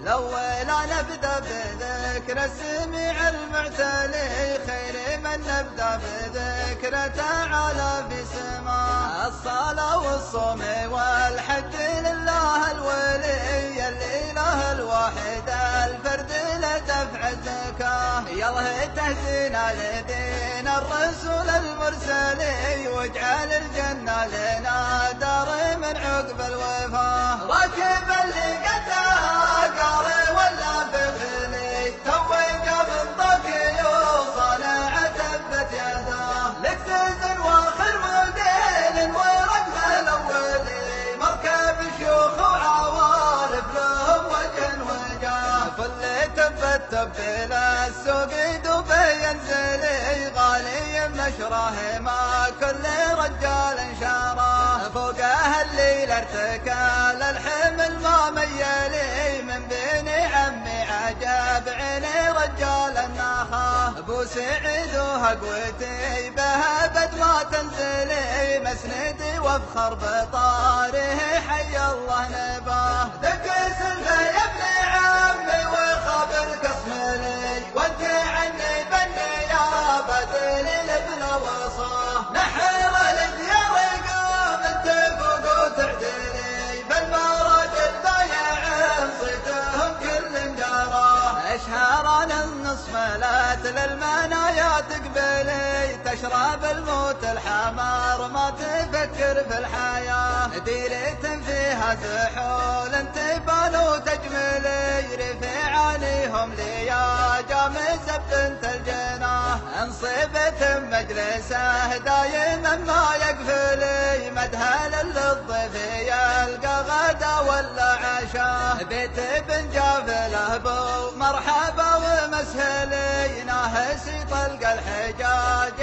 الأول نبدأ بذكر السميع المعتلي، خير من نبدأ بذكر تعالى في سماه. الصلاة والصوم والحج لله الولي، الإله الواحد الفرد لدفع الزكاة. يالله تهدينا لدين الرسول المرسلي، واجعل الجنة لنا دار من عقب الوفاه. راكب اللي قدها قاري ولا بغلي، توي قبل ضك يوصل عتبت يداه. لك تزن واخر موديل ورقم الاولي، مركب شيوخ وعوارف لهم وجه وجاه. كل تب للسوق دبي ينزلي، غالي نشره ما كل رجال شاره. فوقه الليل ارتكال الحمل ما ميلي، من بيني عمي عجب عيني رجال النخاه. ابو سعيد وهقوتي بهبد ما تنزلي، مسندي وافخر بطاره حي الله نباه. دق سلفه يا ابن عمي وخبر قسملي، ودي عني بني يا بدلي لبلا وصاه. نحر الديار قام اتفق وتعدلي، بالمراجل بايع صيتهم كل جراه. اشهران النصف ملات للمنايا تقبلي، تشرب الموت الحمار ما تفكر في الحياة. ديرة فيها سحول تبان وتجملي، رفيعانيهم لي يا جامس بنت الجناه. انصبت مجلسه دايما ما يقفلي، مدهل للضيف يلقى غدا ولا عشاه. بيت بن جافله بو مرحبا ومسهلي، ناهسي طلق الحجاج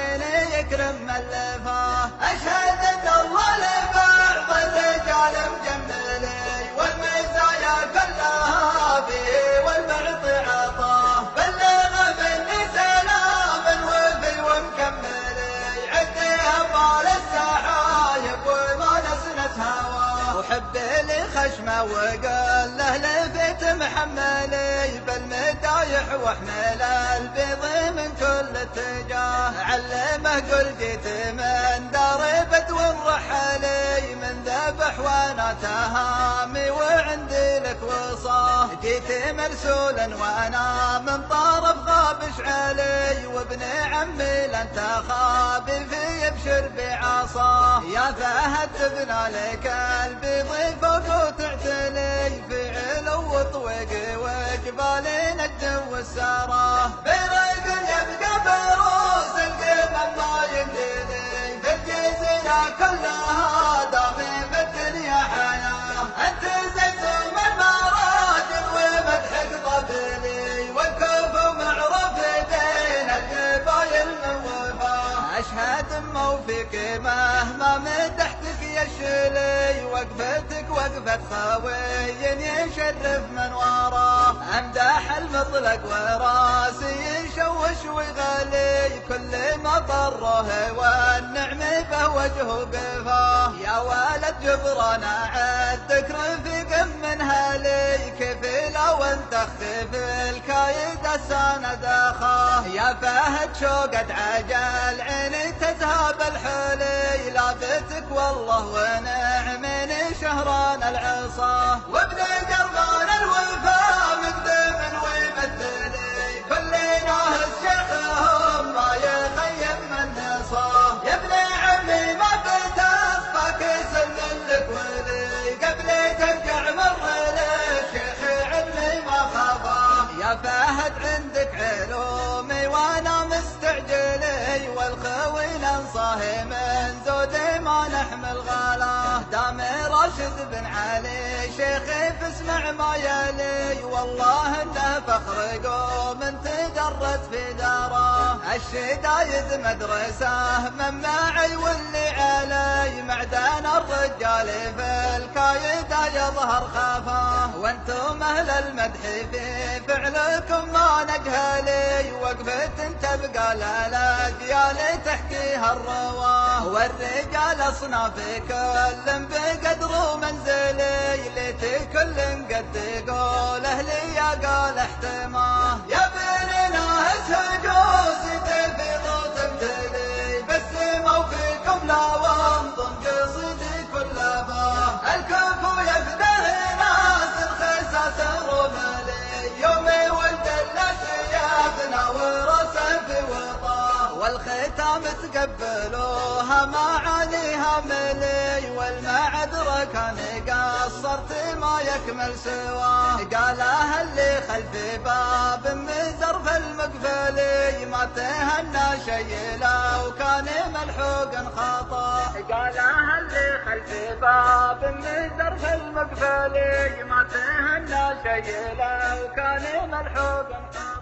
يكرم ملفاه. اشهد ان الله لبعض الرجال مجملي، والمزايا كلها فيه والمعطي عطاه. بلغ مني سلام وفي ومكملي، عديها مال السحايب وما نسنت هواه. وحب لي خشمه وقال له لفيت محملي، بالمدايح واحمل البيض من كل اتجاه. علمه قل جيت من دار بدو رحلي، من ذبح وانا تهامي وعندي لك وصاه. جيت مرسولا وانا من طرف غابش علي، وابن عمي لن تخابي في يبشر بعصاه. يا فهد تبنى لك البيض فوق وتعتلي، في علو وطوق وجبال نجد والسراه. برق يبقى بروس القمم ما يمدلي، في الجزيرة كلها دامي بالدنيا حياه. انت زيتم المراجل ومدحك طبلي، والكوف معروف بين القبايل من وفاه. اشهد موفيك مهما مدحتك يا الشلي، وقفتك وقفة خوي يشرف من وراه. امدح المطلق وراسي يشوش ويغلي، كل ما طره والنعم به وجهه قفاه. يا ولد جبران عدك رفيق من هالي، كيف لو انت خفيف الكايد السند اخاه. يا فهد شوقت عجل عيني تذهب الحلي، لابتك والله ونعمني شهران العصاه. وابن قربان الوفا مقدم ويمثلي، كل ناهز شيخهم ما يخيب من نصاه. يا ابن عمي ما بتصفك سلم لك ولي، قبل ترجع مر لك شيخ علمي ما خافاه. يا فهد عندك علومي وانا مستعجلي، والخوي ننصاه من زودي ما نحمل غلاه. دام راشد بن علي شيخي فاسمع ما يلي، والله انه فخر قوم تدرت في داره. الشدايد مدرسه من معي واللي علي، معدن الرجال في الكايده يظهر خفاه. وانتم اهل المدح في فعلكم ما نجهلي، وقفت تبقى للاجيال تحكيها الرواه. والرجال اصناف كل بقدر منزلي، بيتي كل قد يقول اهلي يا قال احتماه يا بنينا هجوز تفيض وتمتلي بالسما وفيكم لا وانظم قصيدي كل باه الكفو يفده ناس الخساس الرملي يومي ولد الاسيافنا ورسم في وطاه والختام تقبلوها معانيها ملي والمعذرة كان قصرت ما يكمل سواه قالها اللي خلف باب من زرف المقفلي ما تهنى شي لو كان ملحوق خطا قالها اللي خلف باب من زرف المقفلي ما تهنى شي لو كان ملحوق خطا